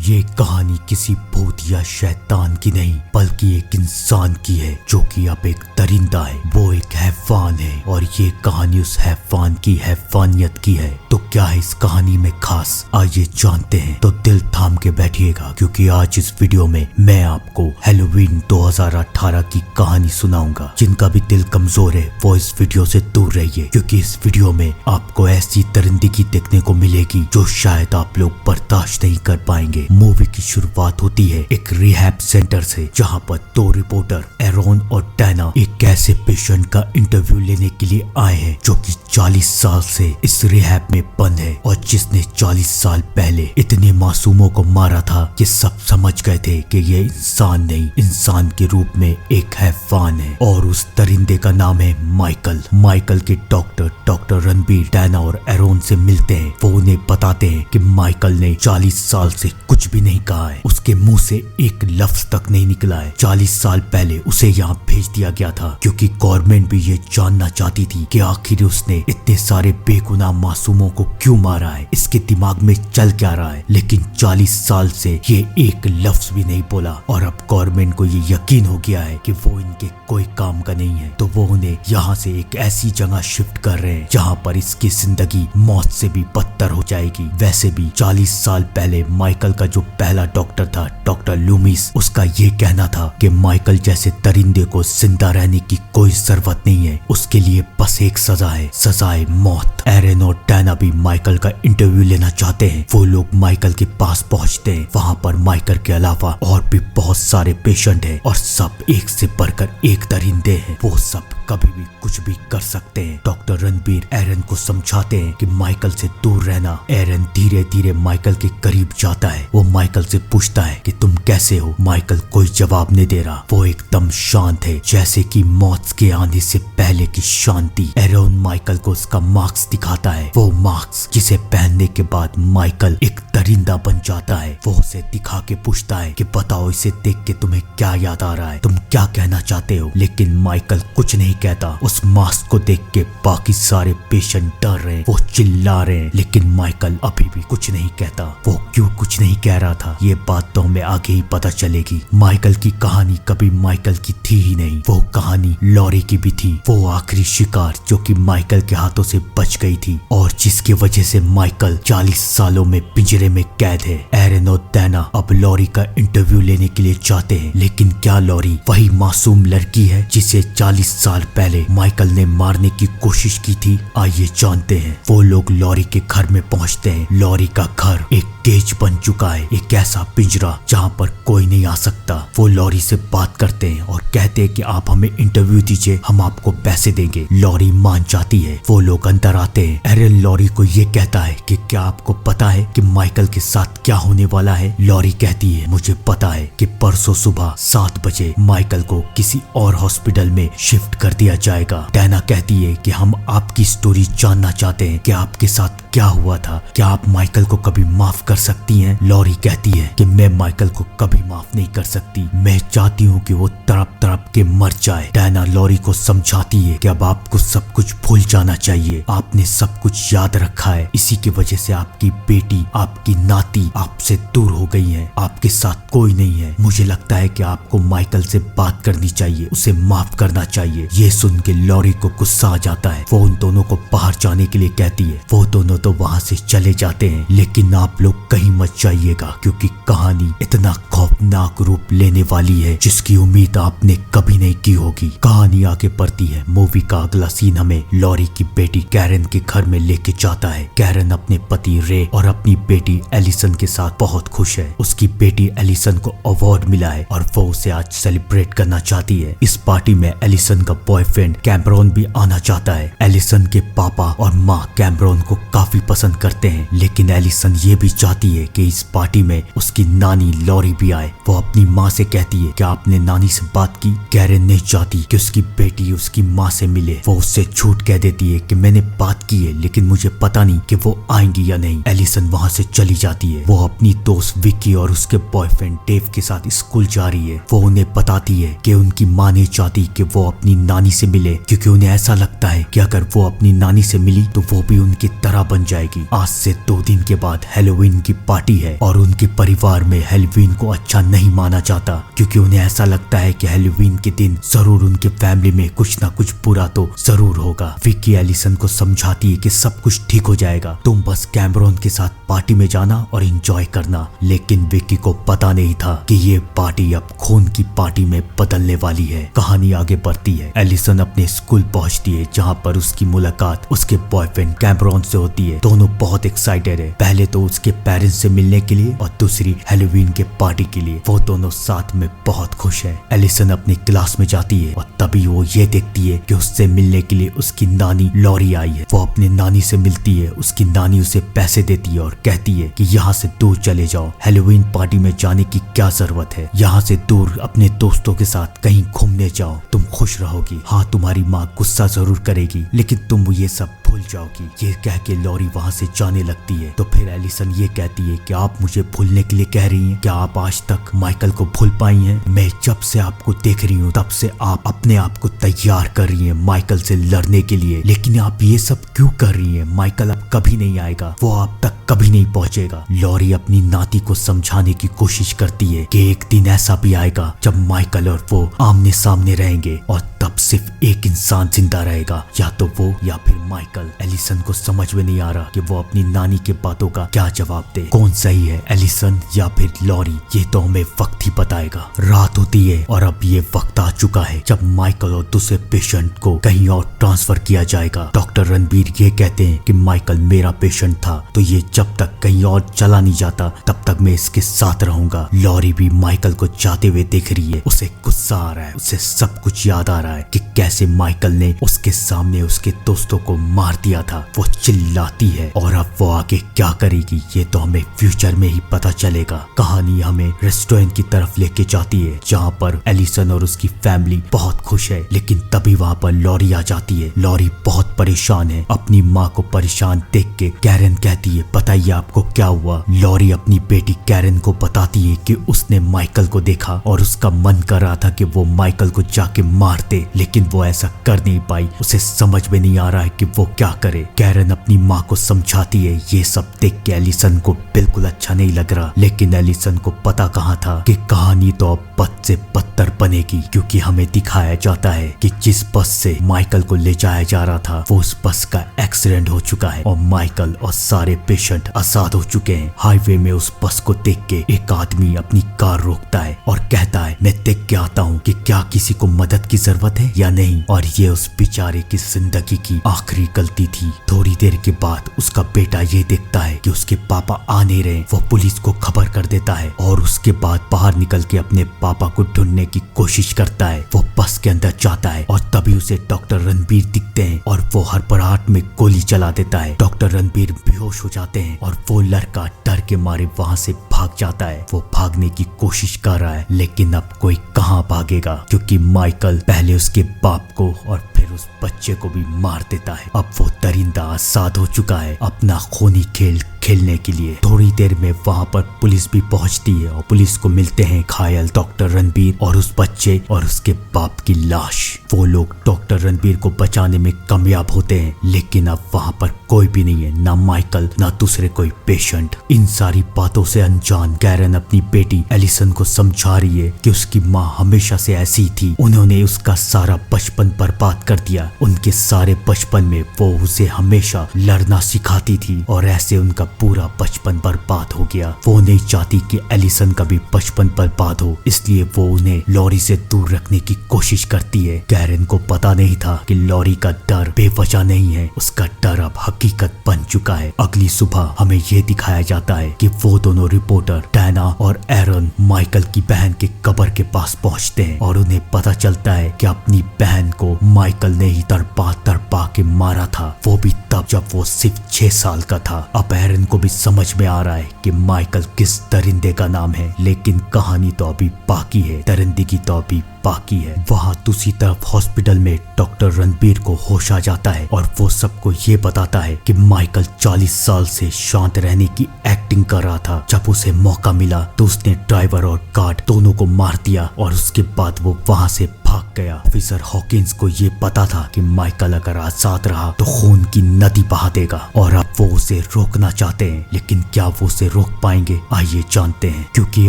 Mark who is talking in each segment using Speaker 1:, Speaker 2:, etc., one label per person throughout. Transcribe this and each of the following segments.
Speaker 1: ये कहानी किसी भूत या शैतान की नहीं बल्कि एक इंसान की है जो कि अब एक दरिंदा है। वो एक हैवान है और ये कहानी उस हैवान की हैवानियत की है। तो क्या है इस कहानी में खास, आइए जानते हैं। तो दिल थाम के बैठिएगा क्योंकि आज इस वीडियो में मैं आपको हैलोवीन 2018 की कहानी सुनाऊंगा। जिनका भी दिल कमजोर है वो इस वीडियो से दूर रहिए क्योंकि इस वीडियो में आपको ऐसी दरिंदगी देखने को मिलेगी जो शायद आप लोग बर्दाश्त नहीं कर पाएंगे। मूवी की शुरुआत होती है एक रिहैब सेंटर से, जहां पर दो रिपोर्टर एरोन और डैना एक ऐसे पेशेंट का इंटरव्यू लेने के लिए आए हैं जो कि 40 साल से इस रिहैब में बंद है और जिसने 40 साल पहले इतने मासूमों को मारा था कि सब समझ गए थे कि ये इंसान नहीं, इंसान के रूप में एक हैवान है। और उस दरिंदे का नाम है माइकल। माइकल के डॉक्टर रणबीर डैना और एरोन से मिलते हैं। वो उन्हें बताते हैं कि माइकल ने 40 साल से कुछ भी नहीं कहा है, उसके मुंह से एक लफ्ज तक नहीं निकला है। 40 साल पहले उसे यहाँ भेज दिया गया था क्योंकि गवर्नमेंट भी ये जानना चाहती थी कि आखिर उसने इतने सारे बेगुनाह मासूमों को क्यों मारा है, इसके दिमाग में चल क्या रहा है। लेकिन 40 साल से ये एक लफ्ज भी नहीं बोला और अब गवर्नमेंट को ये यकीन हो गया है कि वो इनके कोई काम का नहीं है। तो वो उन्हें यहाँ से एक ऐसी जगह शिफ्ट कर रहे हैं जहाँ पर इसकी जिंदगी मौत से भी बदतर हो जाएगी। वैसे भी 40 साल पहले माइकल का जो पहला डॉक्टर था डॉक्टर लूमिस, उसका ये कहना था कि माइकल जैसे दरिंदे को जिंदा रहने की कोई जरूरत नहीं है, उसके लिए बस एक सजा है, सजाए मौत। एरन और डैना भी माइकल का इंटरव्यू लेना चाहते हैं। वो लोग माइकल के पास पहुंचते हैं। वहाँ पर माइकल के अलावा और भी बहुत सारे पेशेंट हैं और सब एक से बढ़कर एक दरिंदे हैं। वो सब कभी भी कुछ भी कर सकते हैं। डॉक्टर रणबीर एरन को समझाते हैं कि माइकल से दूर रहना। एरन धीरे धीरे माइकल के करीब जाता है। वो माइकल से पूछता है कि तुम कैसे हो। माइकल कोई जवाब नहीं दे रहा। वो एकदम शांत है, जैसे कि मौत के आने से पहले की शांति। एरन माइकल को उसका मास्क दिखाता है। वो मास्क जिसे पहनने के बाद माइकल एक दरिंदा बन जाता है। वो उसे दिखा के पूछता है कि बताओ इसे देख के तुम्हें क्या याद आ रहा है, तुम क्या कहना चाहते हो। लेकिन माइकल कुछ नहीं कहता। उस मास्क को देख के बाकी सारे पेशेंट डर रहे हैं, वो चिल्ला रहे हैं, लेकिन माइकल अभी भी कुछ नहीं कहता। वो क्यों कुछ नहीं कह रहा था ये बात तो हमें आगे ही पता चलेगी। माइकल की कहानी कभी माइकल की थी ही नहीं, वो कहानी लॉरी की भी थी। वो आखिरी शिकार जो कि माइकल के हाथों से बच गई थी और जिसकी वजह से माइकल 40 सालों में पिंजरे में कैद है। एरन और डैना अब लॉरी का इंटरव्यू लेने के लिए जाते हैं। लेकिन क्या लॉरी वही मासूम लड़की है जिसे 40 साल पहले माइकल ने मारने की कोशिश की थी? आइए जानते हैं। वो लोग लॉरी के घर में पहुंचते हैं। लॉरी का घर एक केज बन चुका है, एक ऐसा पिंजरा जहां पर कोई नहीं आ सकता। वो लॉरी से बात करते हैं और कहते हैं कि आप हमें इंटरव्यू दीजिए, हम आपको पैसे देंगे। लॉरी मान जाती है। वो लोग अंदर आते हैं। एरन लॉरी को ये कहता है कि क्या आपको पता है कि माइकल के साथ क्या होने वाला है? लॉरी कहती है मुझे पता है कि परसों सुबह 7 बजे माइकल को किसी और हॉस्पिटल में शिफ्ट कर दिया जाएगा। डैना कहती है कि हम आपकी स्टोरी जानना चाहते हैं कि आपके साथ क्या हुआ था, क्या आप माइकल को कभी माफ कर सकती हैं? लॉरी कहती है कि मैं माइकल को कभी माफ नहीं कर सकती, मैं चाहती हूँ कि वो तड़प तड़प के मर जाए। डैना लॉरी को समझाती है कि अब आपको सब कुछ भूल जाना चाहिए, आपने सब कुछ याद रखा है, इसी की वजह से आपकी बेटी, आपकी नाती आपसे दूर हो गई है, आपके साथ कोई नहीं है। मुझे लगता है कि आपको माइकल से बात करनी चाहिए, उसे माफ करना चाहिए। ये सुन के लॉरी को गुस्सा आ जाता है। वो उन दोनों को बाहर जाने के लिए कहती है। वो दोनों तो वहाँ से चले जाते हैं। लेकिन आप लोग कहीं मत जाइएगा क्योंकि कहानी इतना खौफनाक रूप लेने वाली है जिसकी उम्मीद आपने कभी नहीं की होगी। कहानी आगे बढ़ती है। मूवी का अगला सीन हमें लॉरी की बेटी कैरन के घर में लेके जाता है। कैरन अपने पति रे और अपनी बेटी एलिसन के साथ बहुत खुश है। उसकी बेटी एलिसन को अवार्ड मिला है और वो उसे आज सेलिब्रेट करना चाहती है। इस पार्टी में एलिसन का बॉयफ्रेंड कैमरॉन भी आना चाहता है। एलिसन के पापा और माँ कैमरॉन को काफी पसंद करते हैं, लेकिन एलिसन ये भी चाहती है कि इस पार्टी में उसकी नानी लॉरी भी आए। वो अपनी माँ से कहती है कि आपने नानी से बात की? कैरन नहीं चाहती कि उसकी बेटी उसकी माँ से मिले। वो उससे झूठ कह देती है कि मैंने बात की है लेकिन मुझे पता नहीं कि वो आएंगी या नहीं। एलिसन वहाँ से चली जाती है। वो अपनी दोस्त विक्की और उसके बॉयफ्रेंड डेव के साथ स्कूल जा रही है। वो उन्हें बताती है कि उनकी माँ नहीं चाहती कि वो अपनी नानी से मिले क्योंकि उन्हें ऐसा लगता है कि अगर वो अपनी नानी से मिली तो वो भी उनकी तरह बन बन जाएगी। आज से 2 दिन के बाद हैलोवीन की पार्टी है और उनके परिवार में हैलोवीन को अच्छा नहीं माना जाता, क्योंकि उन्हें ऐसा लगता है कि हैलोवीन के दिन जरूर उनके फैमिली में कुछ ना कुछ बुरा तो जरूर होगा। विक्की एलिसन को समझाती है कि सब कुछ ठीक हो जाएगा, तुम बस कैमरॉन के साथ पार्टी में जाना और एंजॉय करना। लेकिन विक्की को पता नहीं था कि ये पार्टी अब खून की पार्टी में बदलने वाली है। कहानी आगे बढ़ती है। एलिसन अपने स्कूल पहुंचती है, जहां पर उसकी मुलाकात उसके बॉयफ्रेंड कैमरॉन से होती है। दोनों बहुत एक्साइटेड है, पहले तो उसके पेरेंट्स से मिलने के लिए और दूसरी हैलोवीन के पार्टी के लिए। वो दोनों साथ में बहुत खुश है। एलिसन अपनी क्लास में जाती है और तभी वो ये देखती है कि उससे मिलने के लिए उसकी नानी लॉरी आई है। वो अपनी नानी से मिलती है। उसकी नानी उसे पैसे देती है और कहती है कि यहाँ से दूर चले जाओ, हैलोवीन पार्टी में जाने की क्या जरूरत है, यहाँ से दूर अपने दोस्तों के साथ कहीं घूमने जाओ, तुम खुश रहोगी। हाँ, तुम्हारी माँ गुस्सा जरूर करेगी, लेकिन तुम ये सब भूल जाओगी। ये कह के लॉरी वहाँ से जाने लगती है। तो फिर एलिसन ये कहती है कि आप मुझे भूलने के लिए कह रही हैं? क्या आप आज तक माइकल को भूल पाई हैं? मैं जब से आपको देख रही हूँ तब से आप अपने आप को तैयार कर रही हैं माइकल से लड़ने के लिए, लेकिन आप ये सब क्यों कर रही हैं? माइकल अब कभी नहीं आएगा, वो आप तक कभी नहीं पहुंचेगा। लॉरी अपनी नाती को समझाने की कोशिश करती है कि एक दिन ऐसा भी आएगा जब माइकल और वो आमने सामने रहेंगे और तब सिर्फ एक इंसान जिंदा रहेगा, या तो वो या फिर माइकल। एलिसन को समझ में नहीं आ रहा कि वो अपनी नानी के बातों का क्या जवाब दे। कौन सही है, एलिसन या फिर लॉरी? ये तो हमें वक्त ही बताएगा। रात होती है और अब ये वक्त आ चुका है जब माइकल और दूसरे पेशेंट को कहीं और ट्रांसफर किया जाएगा। डॉक्टर रणबीर ये कहते हैं कि माइकल मेरा पेशेंट था, तो ये जब तक कहीं और चला नहीं जाता तब तक मैं इसके साथ रहूंगा। लॉरी भी माइकल को जाते हुए देख रही है। उसे गुस्सा आ रहा है, उसे सब कुछ याद आ रहा है कि कैसे माइकल ने उसके सामने उसके दोस्तों को मार दिया था। वो चिल्लाती है और अब वो आगे क्या करेगी ये तो हमें फ्यूचर में ही पता चलेगा। कहानी हमें रेस्टोरेंट की तरफ लेके जाती है, जहाँ पर एलिसन और उसकी फैमिली बहुत खुश है। लेकिन तभी वहाँ पर लॉरी आ जाती है। लॉरी बहुत परेशान है। अपनी माँ को परेशान देख के कैरन कहती है, बताइए आपको क्या हुआ? लॉरी अपनी बेटी कैरन को बताती है कि उसने माइकल को देखा और उसका मन कर रहा था कि वो माइकल को जाके मार दे, लेकिन वो ऐसा कर नहीं पाई। उसे समझ में नहीं आ रहा है कि वो क्या करे। कैरन अपनी माँ को समझाती है। ये सब देख के एलिसन को बिल्कुल अच्छा नहीं लग रहा, लेकिन एलिसन को पता कहाँ था कि कहानी तो अब बद से बदतर बनेगी, क्योंकि हमें दिखाया जाता है कि जिस बस से माइकल को ले जाया जा रहा था वो उस बस का एक्सीडेंट हो चुका है और माइकल और सारे पेशेंट आजाद हो चुके हैं। हाईवे में उस बस को देख के एक आदमी अपनी कार रोकता है और कहता है, मैं देख के आता हूँ कि क्या किसी को मदद की जरूरत है या नहीं। और ये उस बेचारे की जिंदगी की आखिरी गलती थी। थोड़ी देर के बाद उसका बेटा ये देखता है कि उसके पापा आ नहीं रहे। वो पुलिस को खबर कर देता है और उसके बाद बाहर निकल के अपने पापा को ढूंढने की कोशिश करता है। वो बस के अंदर जाता है और तभी उसे डॉक्टर रणबीर दिखते हैं और वो हड़बड़ाहट में गोली चला देता है। डॉक्टर रणबीर बेहोश हो जाते हैं और वो लड़का डर के मारे वहाँ से भाग जाता है। वो भागने की कोशिश कर रहा है, लेकिन अब कोई कहाँ भागेगा, क्योंकि माइकल पहले उसके बाप को और फिर उस बच्चे को भी मार देता है। अब वो दरिंदा आजाद हो चुका है अपना खूनी खेल खेलने के लिए। थोड़ी देर में वहाँ पर पुलिस भी पहुँचती है और पुलिस को मिलते हैं घायल डॉक्टर रणबीर और उस बच्चे और उसके बाप की लाश। वो लोग डॉक्टर रणबीर को बचाने में कामयाब होते हैं, लेकिन अब वहाँ पर कोई भी नहीं है, ना माइकल ना दूसरे कोई पेशेंट। इन सारी बातों से अनजान कैरन अपनी बेटी एलिसन को समझा रही है कि उसकी माँ हमेशा से ऐसी थी। उन्होंने उसका सारा बचपन बर्बाद कर दिया। उनके सारे बचपन में वो उसे हमेशा लड़ना सिखाती थी और ऐसे उनका पूरा बचपन बर्बाद हो गया। वो नहीं चाहती कि एलिसन का भी बचपन बर्बाद हो, इसलिए वो उन्हें लॉरी से दूर रखने की कोशिश करती है। कैरन को पता नहीं था कि लॉरी का डर बेवजह नहीं है, उसका डर अब हकीकत बन चुका है। अगली सुबह हमें ये दिखाया जाता है कि वो दोनों रिपोर्टर डैना और एरन माइकल की बहन के कब्र के पास पहुंचते हैं और उन्हें पता चलता है कि अपनी बहन को माइकल ने ही तड़पा के मारा था, वो भी तब जब वो सिर्फ 6 साल का था। अब एरन को भी समझ में आ रहा है कि माइकल किस दरिंदे का नाम है, लेकिन कहानी तो अभी बाकी है, दरिंदगी तो अभी बाकी है। वहाँ दूसरी तरफ हॉस्पिटल में डॉक्टर रणबीर को होश आ जाता है और वो सबको ये बताता है कि माइकल 40 साल से शांत रहने की एक्टिंग कर रहा था। जब उसे मौका मिला तो उसने ड्राइवर और गार्ड दोनों को मार दिया और उसके बाद वो वहाँ से भाग गया। ऑफिसर हॉकिंस को ये पता था कि माइकल अगर आजाद रहा तो खून की नदी बहा देगा और अब वो उसे रोकना चाहते हैं, लेकिन क्या वो उसे रोक पाएंगे? आइए जानते हैं, क्योंकि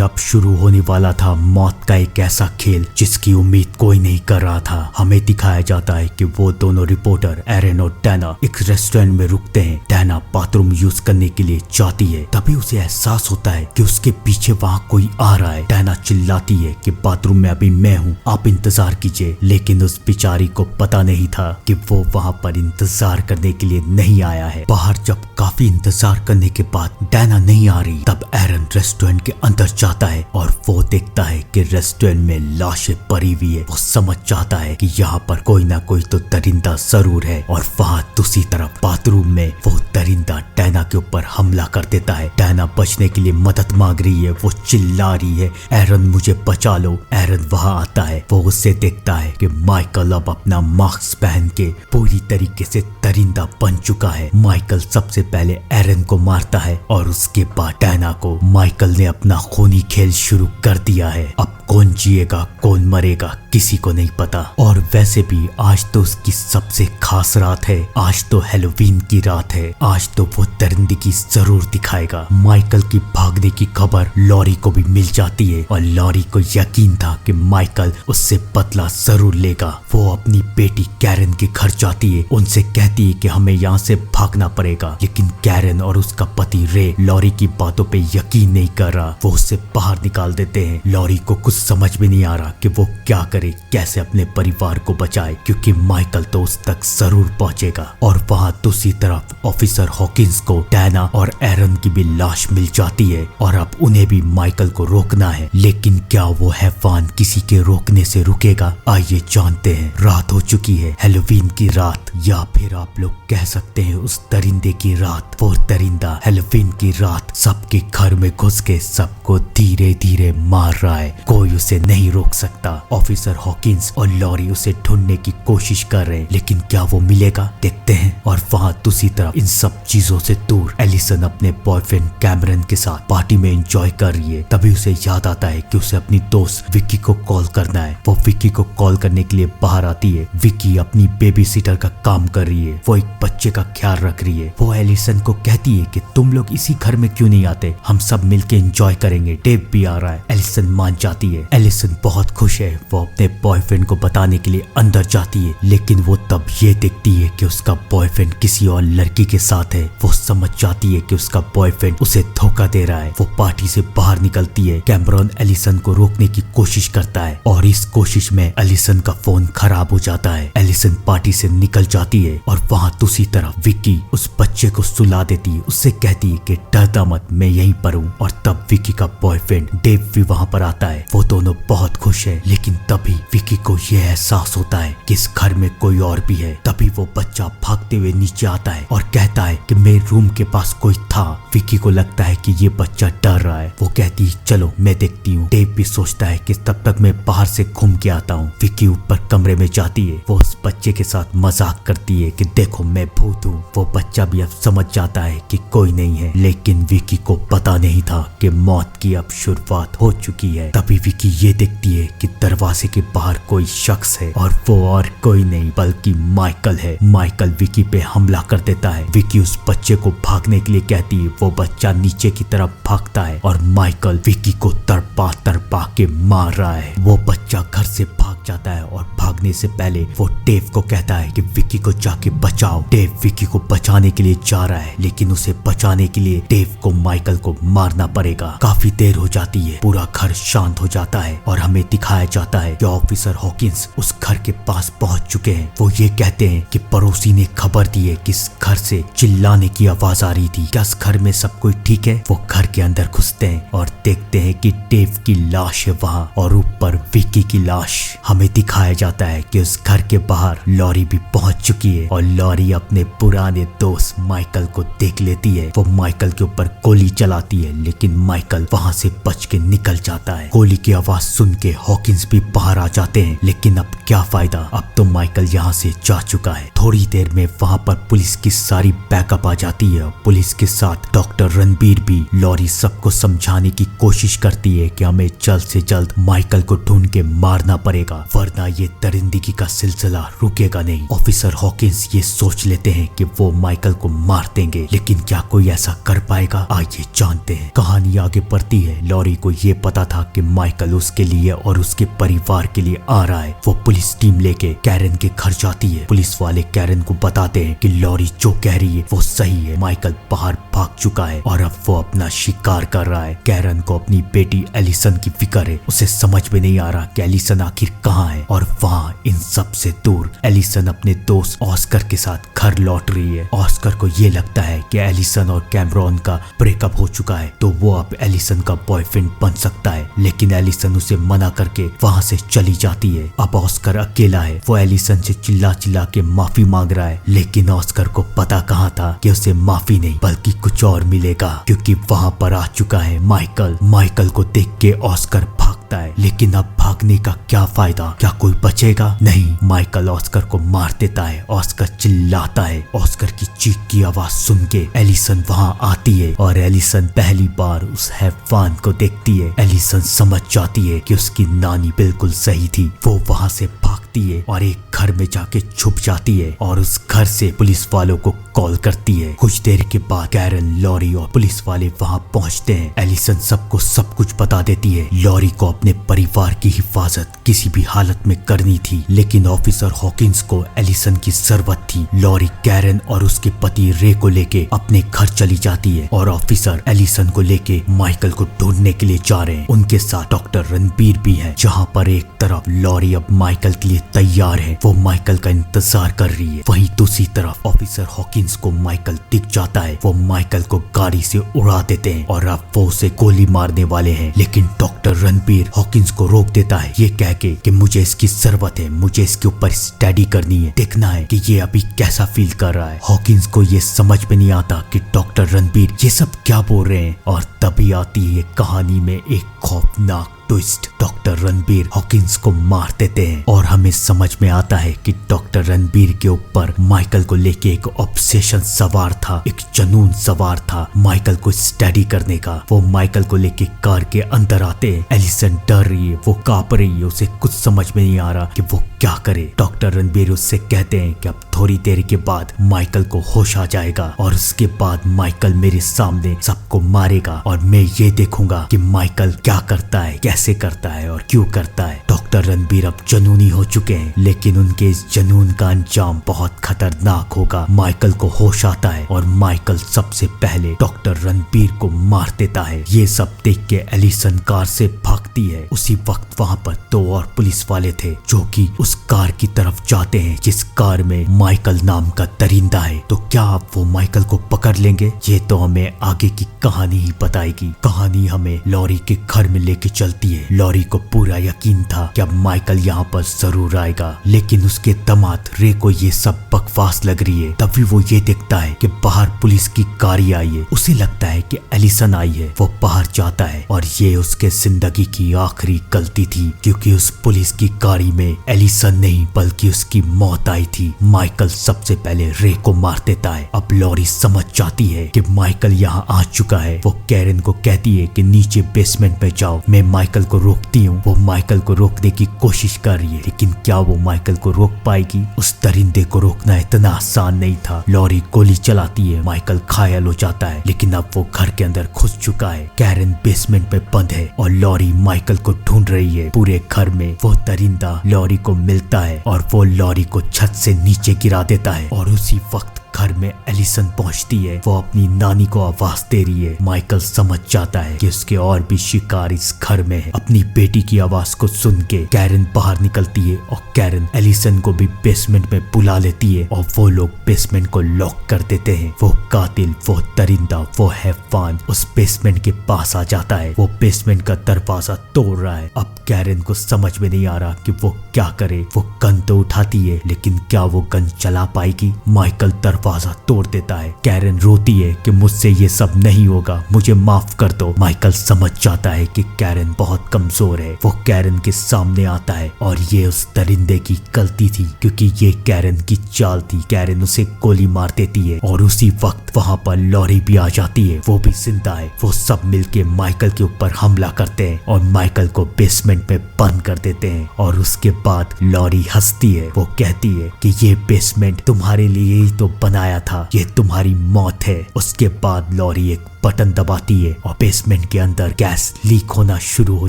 Speaker 1: अब शुरू होने वाला था मौत का एक ऐसा खेल जिसकी उम्मीद कोई नहीं कर रहा था। हमें दिखाया जाता है कि वो दोनों रिपोर्टर एरन और डैना एक रेस्टोरेंट में रुकते हैं। डैना बाथरूम यूज करने के लिए जाती है, तभी उसे एहसास होता है कि उसके पीछे वहाँ कोई आ रहा है। डैना चिल्लाती है कि बाथरूम में अभी मैं हूँ, आप इंतजार कीजिए, लेकिन उस बेचारी को पता नहीं था कि वो वहाँ पर इंतजार करने के लिए नहीं आया है। बाहर जब काफी इंतजार करने के बाद डैना नहीं आ रही, तब एरन रेस्टोरेंट के अंदर जाता है और वो देखता है कि रेस्टोरेंट में लाशें पड़ी हुई है। वो समझ जाता है कि यहाँ पर कोई ना कोई तो दरिंदा जरूर है और वहाँ दूसरी तरफ बाथरूम में वो दरिंदा डैना के ऊपर हमला कर देता है। डैना बचने के लिए मदद मांग रही है, वो चिल्ला रही है, एरन मुझे बचा लो। एरन वहाँ आता है, वो उससे देखता है कि माइकल अब अपना मास्क पहन के पूरी तरीके से दरिंदा बन चुका है। माइकल सबसे पहले एरन को मारता है और उसके बाद डैना को। माइकल ने अपना खूनी खेल शुरू कर दिया है। अब कौन जिएगा कौन मरेगा किसी को नहीं पता। और वैसे भी आज तो उसकी सबसे खास रात है, आज तो हैलोवीन की रात है, आज तो वो दरिंदगी जरूर दिखाएगा। माइकल की भागने की खबर लॉरी को भी मिल जाती है और लॉरी को यकीन था कि माइकल उससे बदला जरूर लेगा। वो अपनी बेटी कैरन के घर जाती है, उनसे कहती है कि हमें यहाँ से भागना पड़ेगा, लेकिन कैरन और उसका पति रे लॉरी की बातों पे यकीन नहीं कर रहा। वो उससे बाहर निकाल देते हैं। लॉरी को कुछ समझ में नहीं आ रहा कि वो क्या करे, कैसे अपने परिवार को बचाए, क्योंकि माइकल तो उस तक जरूर पहुंचेगा। और वहाँ दूसरी तरफ ऑफिसर हॉकिंस को डैना और एरन की भी लाश मिल जाती है और अब उन्हें भी माइकल को रोकना है, लेकिन क्या वो हैवान किसी के रोकने से रुकेगा? आइए जानते हैं। रात हो चुकी है, हैलोवीन की रात, या फिर आप लोग कह सकते हैं उस दरिंदे की रात। वो दरिंदा हैलोवीन की रात सबके घर में घुस के सबको धीरे धीरे मार रहा है, कोई उसे नहीं रोक सकता। ऑफिसर हॉकिंस और लॉरी उसे ढूंढने की कोशिश कर रहे हैं, लेकिन क्या वो मिलेगा? देखते हैं। और वहाँ दूसरी तरफ इन सब चीजों से दूर एलिसन अपने बॉयफ्रेंड कैमरन के साथ पार्टी में एंजॉय कर रही है। तभी उसे याद आता है कि उसे अपनी दोस्त विक्की को कॉल करना है। वो विक्की को कॉल करने के लिए बाहर आती है। विक्की अपनी बेबी सिटर का काम कर रही है, वो एक बच्चे का ख्याल रख रही है। वो एलिसन को कहती है कि तुम लोग इसी घर में क्यों नहीं आते, हम सब मिलके एंजॉय करेंगे, डेव भी आ रहा है। एलिसन मान जाती है। एलिसन बहुत खुश है। वो अपने बॉयफ्रेंड को बताने के लिए अंदर जाती है, लेकिन वो तब ये देखती है कि उसका बॉयफ्रेंड किसी और लड़की के साथ है। वो समझ जाती है कि उसका बॉयफ्रेंड उसे धोखा दे रहा है। वो पार्टी से बाहर निकलती है। कैमरन एलिसन को रोकने की कोशिश करता है और इस कोशिश में एलिसन का फोन खराब हो जाता है। एलिसन पार्टी से निकल जाती है और वहाँ दूसरी तरफ विक्की उस बच्चे को सुला देती है। उससे कहती है कि डरता मत, मैं यहीं पर हूँ। और तब विक्की का बॉयफ्रेंड डेव भी वहाँ पर आता है। वो दोनों बहुत खुश है, लेकिन तभी विक्की को यह एहसास होता है कि इस घर में कोई और भी है। तभी वो बच्चा भागते हुए नीचे आता है और कहता है कि मेरे रूम के पास कोई था। विक्की को लगता है कि ये बच्चा डर रहा है। वो कहती है चलो मैं देखती हूँ। डेव भी सोचता है कि तब तक मैं बाहर से घूम के आता हूँ। विक्की ऊपर कमरे में जाती है। वो उस बच्चे के साथ मजाक करती है कि देखो मैं भूत हूँ। वो बच्चा भी अब समझ जाता है कि कोई नहीं है, लेकिन विक्की को पता नहीं था कि मौत की अब शुरुआत हो चुकी है। तभी विक्की ये देखती है कि दरवाजे के बाहर कोई शख्स है और वो और कोई नहीं बल्कि माइकल है। माइकल विक्की पे हमला कर देता है। विक्की उस बच्चे को भागने के लिए कहती है। वो बच्चा नीचे की तरफ भागता है और माइकल विक्की को तड़पा तड़पा के मार रहा है। वो बच्चा घर से भाग जाता है और भागने से पहले वो डेव को कहता है कि विक्की को जाके बचाओ। डेव विक्की को बचाने के लिए जा रहा है, लेकिन उसे बचाने के लिए डेव को माइकल को मारना पड़ेगा। काफी देर हो जाती है, पूरा घर शांत हो जाता है और हमें दिखाया जाता है कि ऑफिसर हॉकिंस उस घर के पास पहुंच चुके हैं। वो ये कहते हैं कि पड़ोसी ने खबर दी है कि इस घर से चिल्लाने की आवाज आ रही थी, क्या इस घर में सब कोई ठीक है? वो घर के अंदर घुसते हैं और देखते हैं कि डेव की लाश है वहाँ और ऊपर विक्की की लाश। हमें दिखाया जाता है कि उस घर के बाहर लॉरी भी पहुंच चुकी है और लॉरी अपने पुराने दोस्त माइकल को देख लेती है। वो माइकल के ऊपर गोली चलाती है, लेकिन माइकल वहाँ से बच के निकल जाता है। गोली की आवाज सुन के हॉकिंस भी बाहर आ जाते हैं, लेकिन अब क्या फायदा, अब तो माइकल यहाँ से जा चुका है। थोड़ी देर में वहाँ पर पुलिस की सारी बैकअप आ जाती है। पुलिस के साथ डॉक्टर रणबीर भी। लॉरी सबको समझाने की कोशिश करती है कि हमें जल्द से जल्द माइकल को ढूंढ के मारना पड़ेगा, वरना ये दरिंदगी का सिलसिला रुकेगा नहीं। ऑफिसर हॉकिंस ये सोच लेते हैं कि वो माइकल को मार देंगे, लेकिन क्या कोई ऐसा कर पाएगा? आइए जानते हैं। कहानी आगे बढ़ती है। लॉरी को ये पता था कि माइकल उसके लिए और उसके परिवार के लिए आ रहा है। वो पुलिस टीम लेके कैरन के घर जाती है। पुलिस वाले कैरन को बताते हैं कि लॉरी जो कह रही है वो सही है, माइकल बाहर भाग चुका है और अब वो अपना शिकार कर रहा है। कैरन को अपनी बेटी एलिसन की फिक्र है। उसे समझ में नहीं आ रहा कि एलिसन आखिर कहाँ है, और वहाँ इन सब से दूर एलिसन अपने दोस्त ऑस्कर के साथ घर लौट रही है। ऑस्कर को ये लगता है कि एलिसन और कैमरॉन का ब्रेकअप हो चुका है, तो वो अब एलिसन का बॉयफ्रेंड बन सकता है, लेकिन एलिसन उसे मना करके वहाँ से चली जाती है। अब ऑस्कर अकेला है। वो एलिसन से चिल्ला चिल्ला के माफी मांग रहा है, लेकिन ऑस्कर को पता कहाँ था कि उसे माफी नहीं बल्कि कुछ और मिलेगा, क्योंकि वहाँ पर आ चुका है माइकल। माइकल को देख के ऑस्कर भागता है, लेकिन अब भागने का क्या फायदा? क्या कोई बचेगा? नहीं, माइकल ऑस्कर को मार देता है। ऑस्कर चिल्लाता है। ऑस्कर की चीख की आवाज सुन के एलिसन वहाँ आती है और एलिसन पहली बार उस हैवान को देखती है। एलिसन समझ जाती है कि उसकी नानी बिल्कुल सही थी। वो वहाँ से भागती है और एक घर में जाके छुप जाती है और उस घर से पुलिस वालों को कॉल करती है। कुछ देर के बाद कैरन, लॉरी और पुलिस वाले वहाँ पहुँचते हैं। एलिसन सबको सब कुछ बता देती है। लॉरी को अपने परिवार की हिफाजत किसी भी हालत में करनी थी, लेकिन ऑफिसर हॉकिंस को एलिसन की जरूरत थी। लॉरी कैरन और उसके पति रे को लेके अपने घर चली जाती है और ऑफिसर एलिसन को लेके माइकल को ढूंढने के लिए जा रहे हैं। उनके साथ डॉक्टर रणबीर भी है। जहाँ पर एक तरफ लॉरी अब माइकल के लिए तैयार है, वो माइकल का इंतजार कर रही है। वहीं दूसरी तरफ ऑफिसर हॉकिंस को माइकल दिख जाता है। वो माइकल को गाड़ी से उड़ा देते हैं और अब वो उसे गोली मारने वाले हैं, लेकिन डॉक्टर रणबीर हॉकिंस को रोक देता है, ये कह के कि मुझे इसकी जरूरत है, मुझे इसके ऊपर स्टडी करनी है, देखना है कि ये अभी कैसा फील कर रहा है। हॉकिंस को ये समझ में नहीं आता कि डॉक्टर रणबीर ये सब क्या बोल रहे हैं, और तभी आती है कहानी में एक खौफनाक ट्विस्ट। डॉक्टर रणबीर हॉकिंस को मार देते हैं और हमें समझ में आता है कि डॉक्टर रणबीर के ऊपर माइकल को लेके एक ऑब्सेशन सवार था, एक जुनून सवार था माइकल को स्टडी करने का। वो माइकल को लेके कार के अंदर आते हैं। एलिसन डर रही है, वो कांप रही है, उसे कुछ समझ में नहीं आ रहा कि वो क्या करे। डॉक्टर रणबीर उससे कहते हैं कि अब थोड़ी देर के बाद माइकल को होश आ जाएगा और उसके बाद माइकल मेरे सामने सबको मारेगा और मैं ये देखूंगा कि माइकल क्या करता है, कैसे करता है और क्यों करता है। डॉक्टर रणबीर अब जुनूनी हो चुके हैं, लेकिन उनके इस जुनून का अंजाम बहुत खतरनाक होगा। माइकल को होश आता है और माइकल सबसे पहले डॉक्टर रणबीर को मार देता है। ये सब देख के एलिसन कार से भागती है। उसी वक्त वहाँ पर दो और पुलिस वाले थे जो कि उस कार की तरफ जाते हैं जिस कार में माइकल नाम का दरिंदा है। तो क्या आप वो माइकल को पकड़ लेंगे? ये तो हमें आगे की कहानी ही बताएगी। कहानी हमें लॉरी के घर में लेके चलती है। लॉरी को पूरा यकीन था कि अब माइकल यहाँ पर जरूर आएगा, लेकिन उसके दामाद रे को ये सब बकवास लग रही है। तभी वो ये देखता है कि बाहर पुलिस की गाड़ी आई है। उसे लगता है कि एलिसन आई है। वो बाहर जाता है और ये उसके जिंदगी की आखिरी गलती थी, क्योंकि उस पुलिस की गाड़ी में एलिसन नहीं बल्कि उसकी मौत आई थी। माइकल सबसे पहले रे को मार देता है। अब लॉरी समझ जाती है कि माइकल यहाँ आ चुका है। वो कैरन को कहती है कि नीचे बेसमेंट में जाओ, मैं माइकल को रोकती हूँ। वो माइकल को रोकने की कोशिश कर रही है, लेकिन क्या वो माइकल को रोक पाएगी? उस दरिंदे को रोकना इतना आसान नहीं था। लॉरी गोली चलाती है, माइकल घायल हो जाता है, लेकिन अब वो घर के अंदर घुस चुका है। कैरन बेसमेंट में बंद है और लॉरी माइकल को ढूंढ रही है। पूरे घर में वो दरिंदा लॉरी को मिलता है और वो लॉरी को छत से नीचे गिरा देता है। और उसी वक्त घर में एलिसन पहुंचती है। वो अपनी नानी को आवाज दे रही है। माइकल समझ जाता है कि उसके और भी शिकार इस घर में है। अपनी बेटी की आवाज को सुन के कैरन बाहर निकलती है और कैरन एलिसन को भी बेसमेंट में बुला लेती है और वो लोग बेसमेंट को लॉक कर देते हैं। वो कातिल, वो दरिंदा, वो हैवान उस बेसमेंट के पास आ जाता है। वो बेसमेंट का दरवाजा तोड़ रहा है। अब कैरन को समझ में नहीं आ रहा कि वो क्या करे। वो गन तो उठाती है, लेकिन क्या वो गन चला पाएगी? माइकल दरवाजा तोड़ देता है। कैरन रोती है कि मुझसे ये सब नहीं होगा, मुझे माफ कर दो। माइकल समझ जाता है कि कैरन बहुत कमजोर है। वो कैरन के सामने आता है और ये उस दरिंदे की गलती थी, क्योंकि ये कैरन की चाल थी। कैरन उसे गोली मार देती है और उसी वक्त वहाँ पर लॉरी भी आ जाती है। वो भी जिंदा है। वो सब मिलके माइकल के ऊपर हमला करते हैं और माइकल को बेसमेंट में बंद कर देते हैं। और उसके बाद लॉरी हंसती है। वो कहती है कि ये बेसमेंट तुम्हारे लिए ही तो बनाया था, ये तुम्हारी मौत है। उसके बाद लॉरी एक बटन दबाती है और बेसमेंट के अंदर गैस लीक होना शुरू हो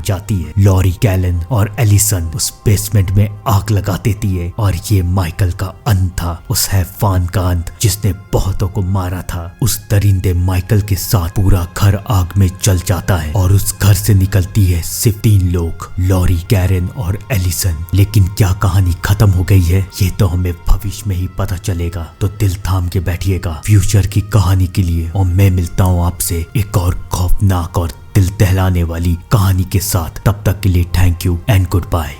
Speaker 1: जाती है। लॉरी, कैलन और एलिसन उस बेसमेंट में आग लगा देती है और ये माइकल का अंत था, उस हैफान का अंत जिसने बहुतों को मारा था। उस दरिंदे माइकल के साथ पूरा घर आग में जल जाता है और उस घर से निकलती है सिर्फ 3 लोग, लॉरी, कैरन और एलिसन। लेकिन क्या कहानी खत्म हो गई है ये तो हमें भविष्य में ही पता चलेगा। तो दिल थाम के बैठिएगा फ्यूचर की कहानी के लिए और मैं मिलता हूँ आपसे एक और खौफनाक और दिल दहलाने वाली कहानी के साथ। तब तक के लिए thank you and good bye.